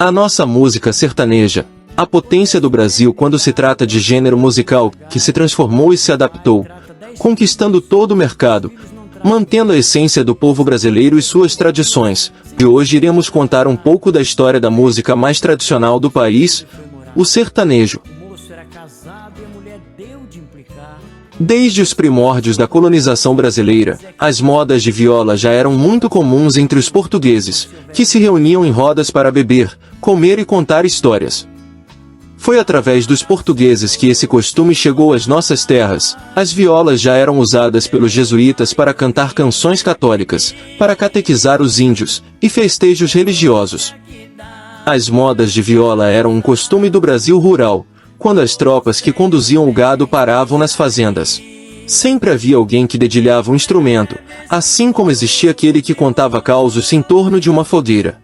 A nossa música sertaneja, a potência do Brasil quando se trata de gênero musical que se transformou e se adaptou, conquistando todo o mercado, mantendo a essência do povo brasileiro e suas tradições. E hoje iremos contar um pouco da história da música mais tradicional do país, o sertanejo. Desde os primórdios da colonização brasileira, as modas de viola já eram muito comuns entre os portugueses, que se reuniam em rodas para beber, comer e contar histórias. Foi através dos portugueses que esse costume chegou às nossas terras. As violas já eram usadas pelos jesuítas para cantar canções católicas, para catequizar os índios, e festejos religiosos. As modas de viola eram um costume do Brasil rural, quando as tropas que conduziam o gado paravam nas fazendas. Sempre havia alguém que dedilhava um instrumento, assim como existia aquele que contava causos em torno de uma fogueira.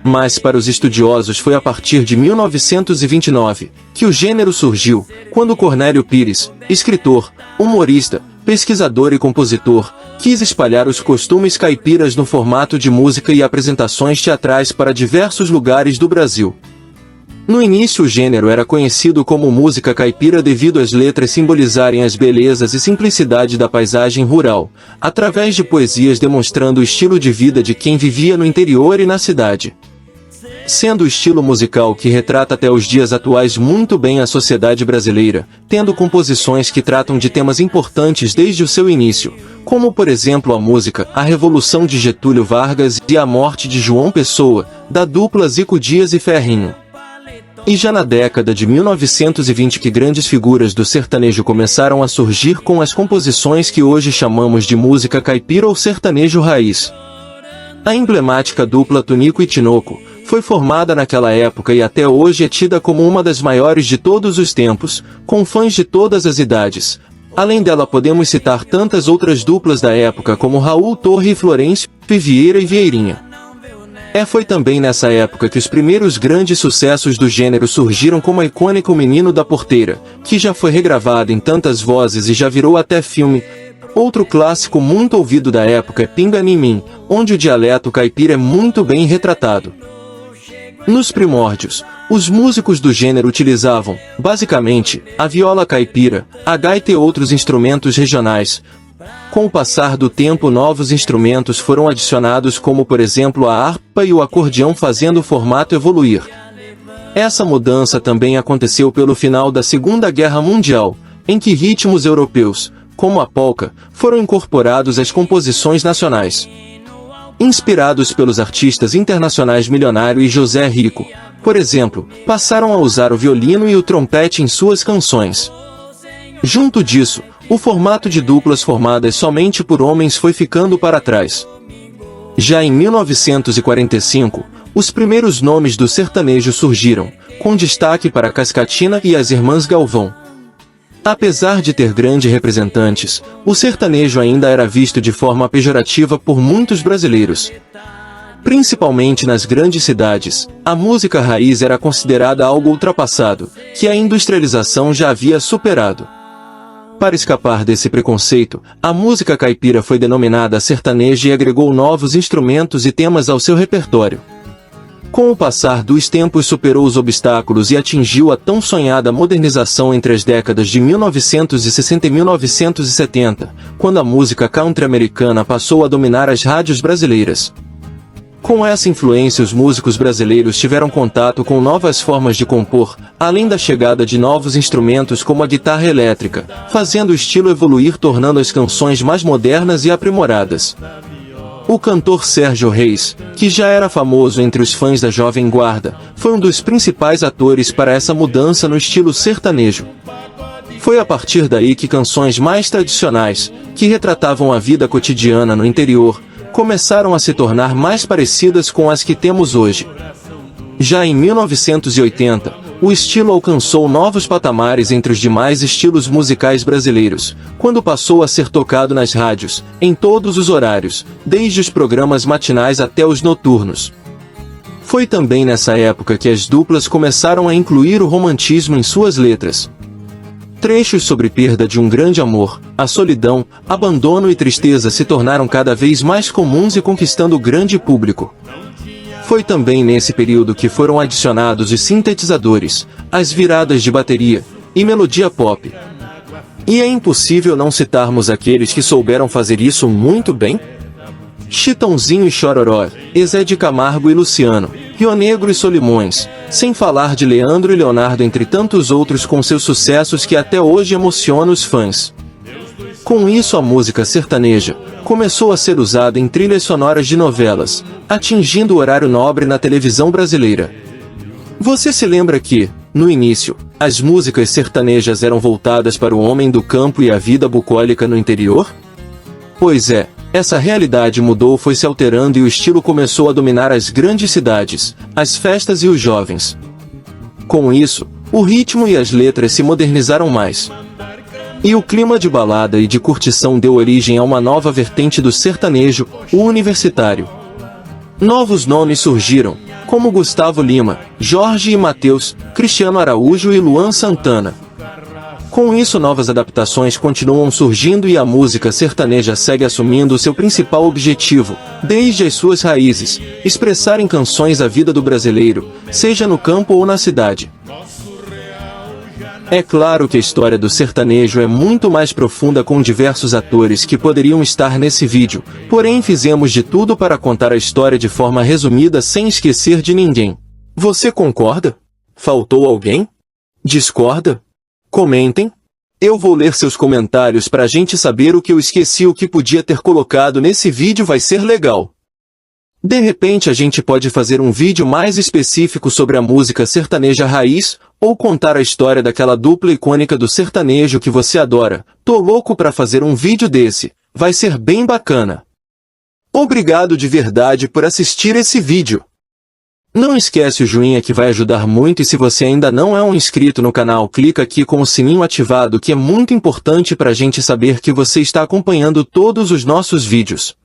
Mas para os estudiosos foi a partir de 1929 que o gênero surgiu, quando Cornélio Pires, escritor, humorista, pesquisador e compositor, quis espalhar os costumes caipiras no formato de música e apresentações teatrais para diversos lugares do Brasil. No início o gênero era conhecido como música caipira devido às letras simbolizarem as belezas e simplicidade da paisagem rural, através de poesias demonstrando o estilo de vida de quem vivia no interior e na cidade. Sendo o estilo musical que retrata até os dias atuais muito bem a sociedade brasileira, tendo composições que tratam de temas importantes desde o seu início, como por exemplo a música A Revolução de Getúlio Vargas e a Morte de João Pessoa, da dupla Zico Dias e Ferrinho. E já na década de 1920 que grandes figuras do sertanejo começaram a surgir com as composições que hoje chamamos de música caipira ou sertanejo raiz. A emblemática dupla Tunico e Tinoco foi formada naquela época e até hoje é tida como uma das maiores de todos os tempos, com fãs de todas as idades. Além dela podemos citar tantas outras duplas da época como Raul Torre e Florencio, Vieira e Vieirinha. Foi também nessa época que os primeiros grandes sucessos do gênero surgiram, como a icônica O Menino da Porteira, que já foi regravado em tantas vozes e já virou até filme. Outro clássico muito ouvido da época é Pinga em Mim, onde o dialeto caipira é muito bem retratado. Nos primórdios, os músicos do gênero utilizavam, basicamente, a viola caipira, a gaita e outros instrumentos regionais. Com o passar do tempo novos instrumentos foram adicionados como por exemplo a harpa e o acordeão fazendo o formato evoluir. Essa mudança também aconteceu pelo final da Segunda Guerra Mundial, em que ritmos europeus, como a polca, foram incorporados às composições nacionais. Inspirados pelos artistas internacionais Milionário e José Rico, por exemplo, passaram a usar o violino e o trompete em suas canções. Junto disso, o formato de duplas formadas somente por homens foi ficando para trás. Já em 1945, os primeiros nomes do sertanejo surgiram, com destaque para Cascatina e as Irmãs Galvão. Apesar de ter grandes representantes, o sertanejo ainda era visto de forma pejorativa por muitos brasileiros. Principalmente nas grandes cidades, a música raiz era considerada algo ultrapassado, que a industrialização já havia superado. Para escapar desse preconceito, a música caipira foi denominada sertaneja e agregou novos instrumentos e temas ao seu repertório. Com o passar dos tempos superou os obstáculos e atingiu a tão sonhada modernização entre as décadas de 1960 e 1970, quando a música country americana passou a dominar as rádios brasileiras. Com essa influência os músicos brasileiros tiveram contato com novas formas de compor, além da chegada de novos instrumentos como a guitarra elétrica, fazendo o estilo evoluir tornando as canções mais modernas e aprimoradas. O cantor Sérgio Reis, que já era famoso entre os fãs da Jovem Guarda, foi um dos principais atores para essa mudança no estilo sertanejo. Foi a partir daí que canções mais tradicionais, que retratavam a vida cotidiana no interior, começaram a se tornar mais parecidas com as que temos hoje. Já em 1980, o estilo alcançou novos patamares entre os demais estilos musicais brasileiros, quando passou a ser tocado nas rádios, em todos os horários, desde os programas matinais até os noturnos. Foi também nessa época que as duplas começaram a incluir o romantismo em suas letras. Trechos sobre perda de um grande amor, a solidão, abandono e tristeza se tornaram cada vez mais comuns e conquistando o grande público. Foi também nesse período que foram adicionados os sintetizadores, as viradas de bateria e melodia pop. E é impossível não citarmos aqueles que souberam fazer isso muito bem? Chitãozinho e Chororó, Zezé de Camargo e Luciano, Rio Negro e Solimões, sem falar de Leandro e Leonardo entre tantos outros com seus sucessos que até hoje emocionam os fãs. Com isso a música sertaneja começou a ser usada em trilhas sonoras de novelas, atingindo o horário nobre na televisão brasileira. Você se lembra que, no início, as músicas sertanejas eram voltadas para o homem do campo e a vida bucólica no interior? Pois é, essa realidade mudou, foi se alterando e o estilo começou a dominar as grandes cidades, as festas e os jovens. Com isso, o ritmo e as letras se modernizaram mais. E o clima de balada e de curtição deu origem a uma nova vertente do sertanejo, o universitário. Novos nomes surgiram, como Gustavo Lima, Jorge e Mateus, Cristiano Araújo e Luan Santana. Com isso novas adaptações continuam surgindo e a música sertaneja segue assumindo seu principal objetivo, desde as suas raízes, expressar em canções a vida do brasileiro, seja no campo ou na cidade. É claro que a história do sertanejo é muito mais profunda com diversos atores que poderiam estar nesse vídeo, porém fizemos de tudo para contar a história de forma resumida sem esquecer de ninguém. Você concorda? Faltou alguém? Discorda? Comentem. Eu vou ler seus comentários pra gente saber o que eu esqueci, o que podia ter colocado nesse vídeo vai ser legal. De repente a gente pode fazer um vídeo mais específico sobre a música sertaneja raiz, ou contar a história daquela dupla icônica do sertanejo que você adora. Tô louco pra fazer um vídeo desse, vai ser bem bacana. Obrigado de verdade por assistir esse vídeo. Não esquece o joinha que vai ajudar muito e se você ainda não é um inscrito no canal, clica aqui com o sininho ativado que é muito importante pra gente saber que você está acompanhando todos os nossos vídeos.